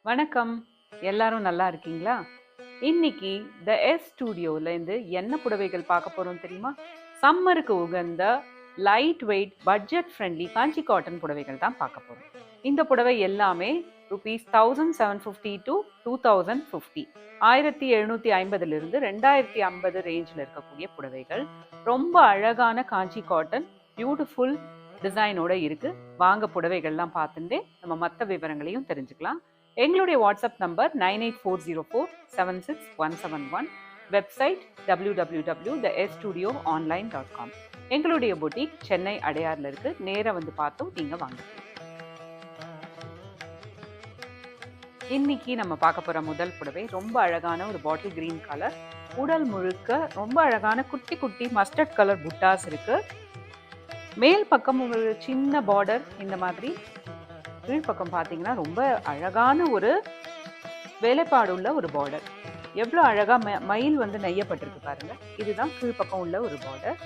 வணக்கம். எல்லாரும் நல்லா இருக்கீங்களா? இன்னைக்கு த எஸ் ஸ்டுடியோல இருந்து என்ன புடவைகள் பார்க்க போறோம் தெரியுமா? சம்மருக்கு உகந்த லைட் வெயிட் பட்ஜெட் ஃப்ரெண்ட்லி காஞ்சி காட்டன் புடவைகள் தான் பார்க்க போறோம். இந்த புடவை எல்லாமே ரூபீஸ் 1750 டு 2050 1750 2050 ரேஞ்சில் இருக்கக்கூடிய புடவைகள். ரொம்ப அழகான காஞ்சி காட்டன் பியூட்டிஃபுல் டிசைனோட இருக்கு. வாங்க புடவைகள்லாம் பார்த்துட்டு நம்ம மற்ற விவரங்களையும் தெரிஞ்சுக்கலாம். எங்களுடைய வாட்ஸ்அப் நம்பர் 9840476171. Website www.thestudioonline.com. எங்களுடைய பொட்டிக் சென்னை அடையார்ல இருக்கு. நேரா வந்து பார்த்தும் நீங்க வாங்க. இன்னைக்கு நம்ம பார்க்க போற முதல் புடவை ரொம்ப அழகான ஒரு பாட்டில் கிரீன் கலர். உடல் முழுக்க ரொம்ப அழகான குட்டி குட்டி மஸ்டர்ட் கலர் புட்டாஸ் இருக்கு. மேல் பக்கம் ஒரு சின்ன பார்டர் இந்த மாதிரி. கீழ்ப்பக்கம் பார்த்தீங்கன்னா ரொம்ப அழகான ஒரு வேலைப்பாடு உள்ள ஒரு பார்டர். எவ்வளோ அழகா மயில் வந்து நெய்யப்பட்டிருக்கு பாருங்க. இதுதான் கீழ்ப்பக்கம் உள்ள ஒரு பார்டர்.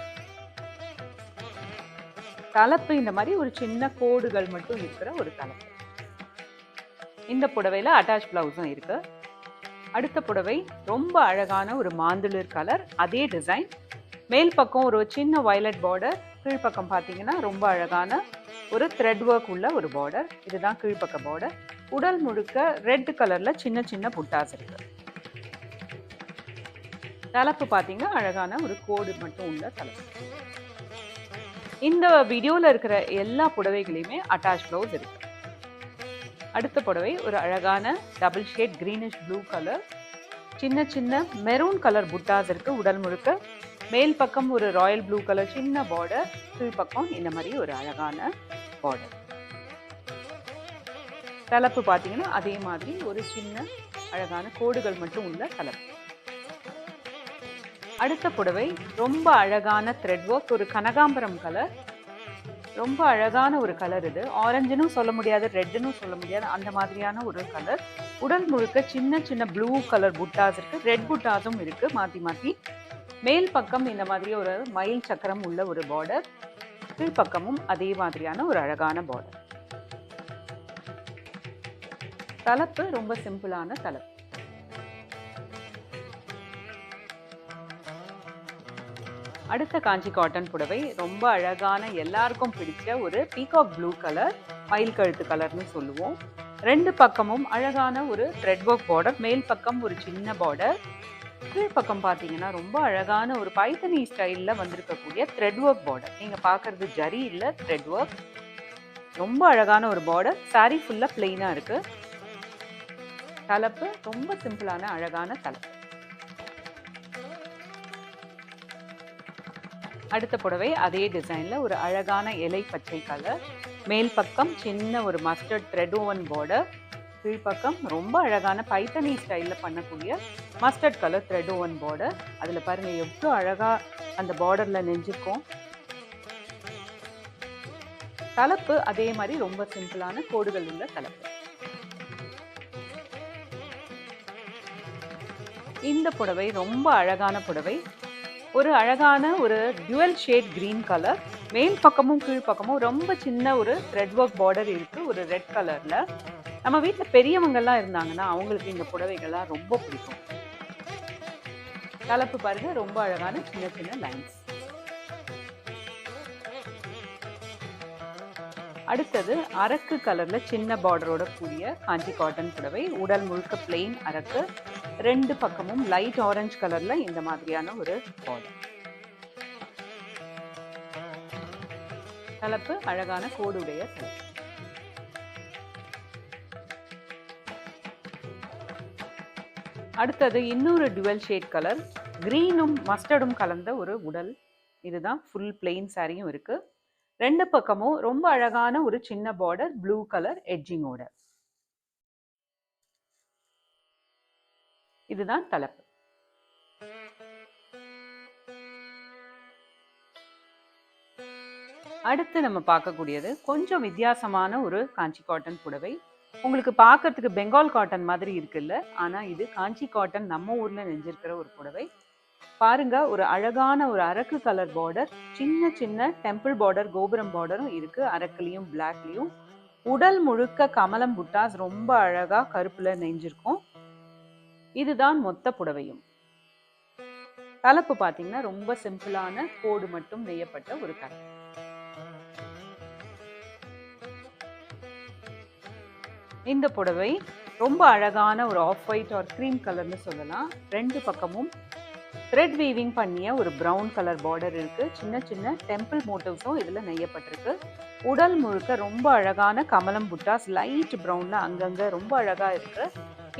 தலைப்பு இந்த மாதிரி ஒரு சின்ன கோடுகள் மட்டும் இருக்கிற ஒரு தலைப்பு. இந்த புடவையில அட்டாச் பிளவுஸும் இருக்கு. அடுத்த புடவை ரொம்ப அழகான ஒரு மாந்துளிர் கலர், அதே டிசைன். மேல் பக்கம் ஒரு சின்ன வயலட் பார்டர், கீழ்ப்பக்கம் பார்த்தீங்கன்னா ரொம்ப அழகான ஒரு த்ரெட் ஒர்க் உள்ள ஒரு பார்டர். இதுதான் கீழ்ப்பக்க பார்டர். உடல் முழுக்க ரெட் கலர்ல சின்ன சின்ன புட்டாஸ் இருக்கு. தலைப்பு பார்த்தீங்கன்னா அழகான ஒரு கோடு மட்டும் உள்ள தலைப்பு. இந்த வீடியோல இருக்கிற எல்லா புடவைகளையுமே அட்டாச் பிளவுஸ் இருக்கு. அடுத்த புடவை ஒரு அழகான double shade greenish blue colour, சின்ன சின்ன மெரூன் கலர் புட்டாஸ் இருக்கு உடல் முழுக்க. மேல் பக்கம் ஒரு ராயல் ப்ளூ கலர் சின்ன பார்டர், கீழ்ப்பக்கம் இந்த மாதிரி ஒரு அழகான பார்டர். தலைப்பு பார்த்தீங்கன்னா அதே மாதிரி ஒரு சின்ன அழகான கோடுகள் மட்டும் உள்ள தலைப்பு. அடுத்த புடவை ரொம்ப அழகான த்ரெட் ஒர்க், ஒரு கனகாம்பரம் கலர். ரொம்ப அழகான ஒரு கலர் இது. ஆரஞ்சுன்னு சொல்ல முடியாது, ரெட்டுன்னு சொல்ல முடியாது, அந்த மாதிரியான ஒரு கலர். உடல் முழுக்க சின்ன சின்ன ப்ளூ கலர் புட்டாஸ் இருக்கு, ரெட் புட்டாஸும் இருக்கு மாற்றி மாற்றி. மேல் பக்கம் இந்த மாதிரி ஒரு மயில் சக்கரம் உள்ள ஒரு பார்டர், கீழ்ப்பக்கமும் அதே மாதிரியான ஒரு அழகான பார்டர். தலைப்பு ரொம்ப சிம்பிளான தலைப்பு. அடுத்த காஞ்சி காட்டன் புடவை ரொம்ப அழகான எல்லாருக்கும் பிடிச்ச ஒரு பீகாக் ப்ளூ கலர், மயில் கழுத்து கலர்னு சொல்லுவோம். ரெண்டு பக்கமும் அழகான ஒரு த்ரெட் ஒர்க் பார்டர், மேல் பக்கம் ஒரு சின்ன பார்டர், கீழ்ப்பக்கம் பார்த்தீங்கன்னா ரொம்ப அழகான ஒரு பைத்தனி ஸ்டைலில் வந்திருக்கக்கூடிய த்ரெட் ஒர்க் பார்டர். நீங்கள் பார்க்குறது ஜரி இல்லை, த்ரெட் ஒர்க். ரொம்ப அழகான ஒரு பார்டர். சாரி ஃபுல்லாக பிளெயினாக இருக்கு. தலைப்பு ரொம்ப சிம்பிளான அழகான தலைப்பு. அடுத்த புடவை அதே டிசைன்ல ஒரு அழகான இலை பச்சை கலர், மேல் பக்கம் சின்ன ஒரு மஸ்டர்ட் த்ரெட் ஓவன் பார்டர், கீழ்ப்பக்கம் ரொம்ப அழகான பைத்தனி ஸ்டைல்ல பண்ணக்கூடிய mustard colour thread woven border. அதுல பாருங்க எவ்வளோ அழகா அந்த பார்டர்ல நெஞ்சிருக்கும். தலைப்பு அதே மாதிரி ரொம்ப சிம்பிளான கோடுகள் உள்ள தலைப்பு. இந்த புடவை ரொம்ப அழகான புடவை. ஒரு அழகான ஒரு டியூவல் ஷேட் கிரீன் கலர், மேல் பக்கமும் கீழ்ப்பக்கமும் ரொம்ப சின்ன ஒரு த்ரெட் ஒர்க் பார்டர் இருக்கு ஒரு ரெட் கலர்ல. நம்ம வீட்டில் பெரியவங்கெல்லாம் இருந்தாங்கன்னா அவங்களுக்கு இந்த புடவைகள்லாம் ரொம்ப பிடிக்கும். தலைப்பு பாருங்க ரொம்ப அழகான சின்ன சின்ன லைன்ஸ். அடுத்தது அரக்கு கலர்ல சின்ன பார்டரோட கூடிய காஞ்சி காட்டன் புடவை. உடல் முழுக்க பிளெயின் அரக்கு, ரெண்டு பக்கமும் லைட் ஆரஞ்சு கலர்ல இந்த மாதிரியான ஒரு பார்டர். தலைப்பு அழகான கோடுடைய தலைப்பு. அடுத்தது இன்னொரு டுவெல் ஷேட் கலர், கிரீனும் மஸ்டர்டும் கலந்த ஒரு உடல். இதுதான் ஃபுல் பிளெயின் சாரியும் இருக்கு. ரெண்டு பக்கமும் ரொம்ப அழகான ஒரு சின்ன பார்டர் ப்ளூ கலர் எட்ஜிங்கோட. இதுதான் தலைப்பு. அடுத்து நம்ம பார்க்கக்கூடியது கொஞ்சம் வித்தியாசமான ஒரு காஞ்சி காட்டன் புடவை. உங்களுக்கு பார்க்கறதுக்கு பெங்கால் காட்டன் மாதிரி இருக்குல்ல, ஆனா இது காஞ்சி காட்டன் நம்ம ஊர்ல நெஞ்சிருக்கிற ஒரு புடவை. பாருங்க ஒரு அழகான ஒரு அரக்கு கலர் பார்டர், சின்ன சின்ன டெம்பிள் பார்டர் கோபுரம் பார்டரும் இருக்கு அரக்குலயும் பிளாக்லயும். உடல் முழுக்க கமலம் புட்டாஸ் ரொம்ப அழகா கருப்புல நெஞ்சிருக்கும். இதுதான் மொத்த புடவையும். தலைப்பு பாத்தீங்கன்னா ரொம்ப சிம்பிளான கோடு மட்டும் நெய்யப்பட்ட ஒரு தலைப்பு. இந்த புடவை ரொம்ப அழகான ஒரு ஆஃப் ஒயிட் ஆர் கிரீம் கலர்னு சொல்லலாம். ரெண்டு பக்கமும் த்ரெட் வீவிங் பண்ணிய ஒரு ப்ரௌன் கலர் பார்டர் இருக்கு. சின்ன சின்ன டெம்பிள் மோட்டிவ்ஸும் இதுல நெய்யப்பட்டிருக்கு. உடல் முழுக்க ரொம்ப அழகான கமலம் புட்டாஸ் லைட் ப்ரௌன்ல அங்கங்க ரொம்ப அழகா இருக்கு.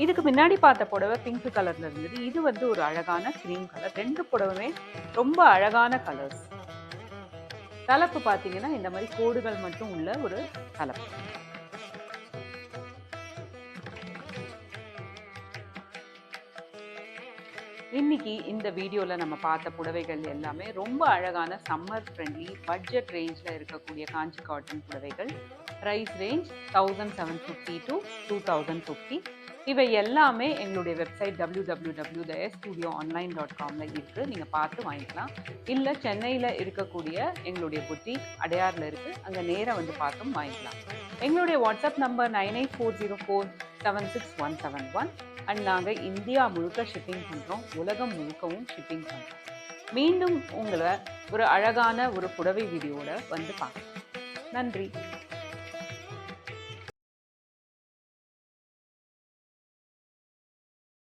இதுக்கு முன்னாடி பார்த்த புடவை பிங்க் கலர்ல இருந்தது. இது ஒரு அழகான கிரீம் கலர். ரெண்டு புடவைமே ரொம்ப அழகான கலர்ஸ். தலைப்பு பாத்தீங்கன்னா இந்த மாதிரி கோடுகள் மட்டும் உள்ள ஒரு தலைப்பு. இன்னைக்கு இந்த வீடியோல நம்ம பார்த்த புடவைகள் எல்லாமே ரொம்ப அழகான சம்மர் ஃப்ரெண்ட்லி பட்ஜெட் ரேஞ்ச்ல இருக்கக்கூடிய காஞ்சி காட்டன் புடவைகள். Price range 1750 to 2050. இவை எல்லாமே எங்களுடைய வெப்சைட் www.thestudioonline.comல இருக்கு. நீங்க பார்த்து வாங்கிக்கலாம். இல்ல சென்னையில இருக்கக்கூடிய எங்களுடைய புட்டிக் அடையார்ல இருக்கு. அங்க நேரா வந்து பார்த்தும் வாங்கிக்கலாம். எங்களுடைய வாட்ஸ்அப் நம்பர் 9840476171. அண்ட் நாங்கள் இந்தியா முழுக்க ஷிப்பிங் பண்ணுறோம். உலகம் முழுக்கவும் ஷிப்பிங் பண்ணுறோம். மீண்டும் உங்களை ஒரு அழகான ஒரு புடவை வீடியோட வந்து பார்க்கலாம். நன்றி.